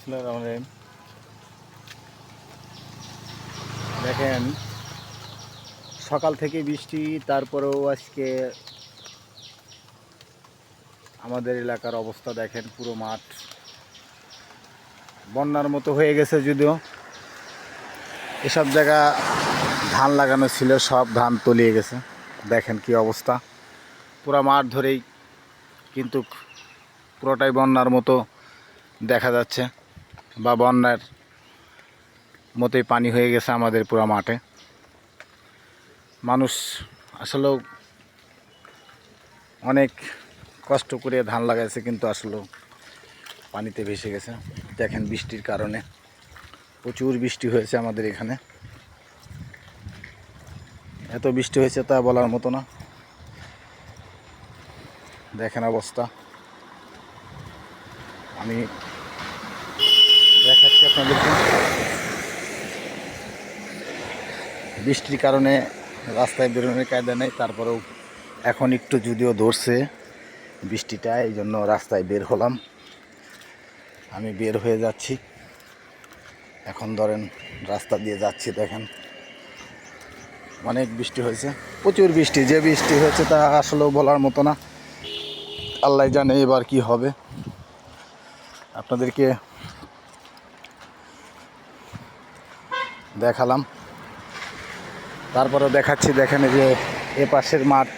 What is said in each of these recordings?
বিসমিল্লাহির রহমানির রহিম। দেখেন সকাল থেকে বৃষ্টি, তারপরেও আজকে আমাদের এলাকার অবস্থা দেখেন, পুরো মাঠ বন্যার মতো হয়ে গেছে। যদিও এসব জায়গা ধান লাগানো ছিল, সব ধান তলিয়ে গেছে। দেখেন কি অবস্থা, পুরো মাঠ ধরেই কিন্তু পুরোটাই বন্যার মতো দেখা যাচ্ছে, বা বন্যার মতোই পানি হয়ে গেছে আমাদের পুরো মাঠে। মানুষ আসলেও অনেক কষ্ট করে ধান লাগাইছে, কিন্তু আসলেও পানিতে ভেসে গেছে। দেখেন বৃষ্টির কারণে প্রচুর বৃষ্টি হয়েছে আমাদের এখানে। এত বৃষ্টি হয়েছে তা বলার মতো না। দেখেন অবস্থা, আমি দেখাচ্ছি আপনাদেরকে। বৃষ্টির কারণে রাস্তায় বেরোনোর কায়দা নেই, তারপরেও এখন একটু যদিও ধরছে বৃষ্টিটা, এই জন্য রাস্তায় বের হলাম। আমি বের হয়ে যাচ্ছি এখন, ধরেন রাস্তা দিয়ে যাচ্ছি। দেখেন অনেক বৃষ্টি হয়েছে, প্রচুর বৃষ্টি। যে বৃষ্টি হয়েছে তা আসলেও বলার মতো না। আল্লাহ জানে এবার কি হবে। আপনাদেরকে দেখালাম, তারপরে দেখাচ্ছি। দেখেন এই যে এ পাশের মাঠ,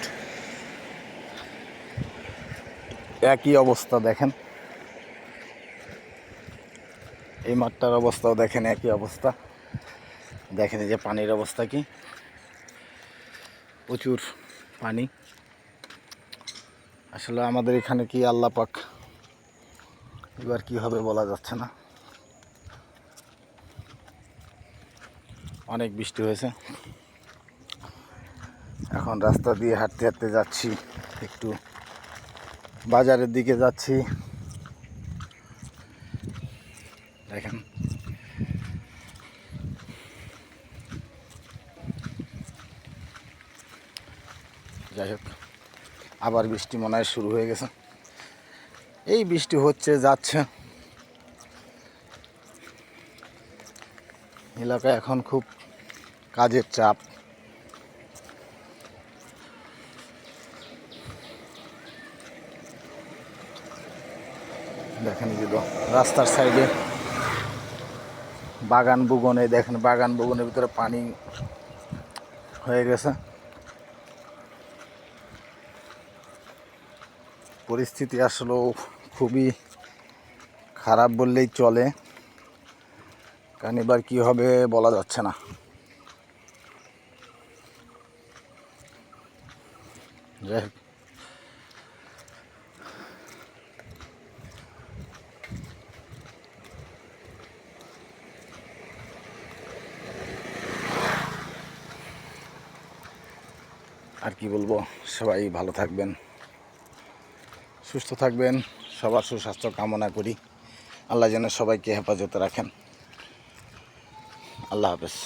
একই অবস্থা। দেখেন এই মাঠটার অবস্থাও দেখেন, একই অবস্থা। দেখেন এই যে পানির অবস্থা কি, প্রচুর পানি। আসলে আমাদের এখানে কি আল্লাহ পাক এবার কি হবে বলা যাচ্ছে না। অনেক বৃষ্টি হয়েছে। এখন রাস্তা দিয়ে হাঁটতে হাঁটতে যাচ্ছি, একটু বাজারের দিকে যাচ্ছি। দেখেন যাই হোক, আবার বৃষ্টি মনে হয় শুরু হয়ে গেছে। এই বৃষ্টি হচ্ছে যাচ্ছে, এলাকায় এখন খুব কাজের চাপ। দেখেন যে রাস্তার সাইডে বাগান বুগনে, দেখেন বাগান বুগনের ভিতরে পানি হয়ে গেছে। পরিস্থিতি আসলেও খুবই খারাপ বললেই চলে, কারণ এবার কী হবে বলা যাচ্ছে না। যাই হোক, আর কি বলবো, সবাই ভালো থাকবেন, সুস্থ থাকবেন। সবার সুস্বাস্থ্য কামনা করি। আল্লাহ যেন সবাইকে হেফাজতে রাখেন। আল্লাহ হাফেজ।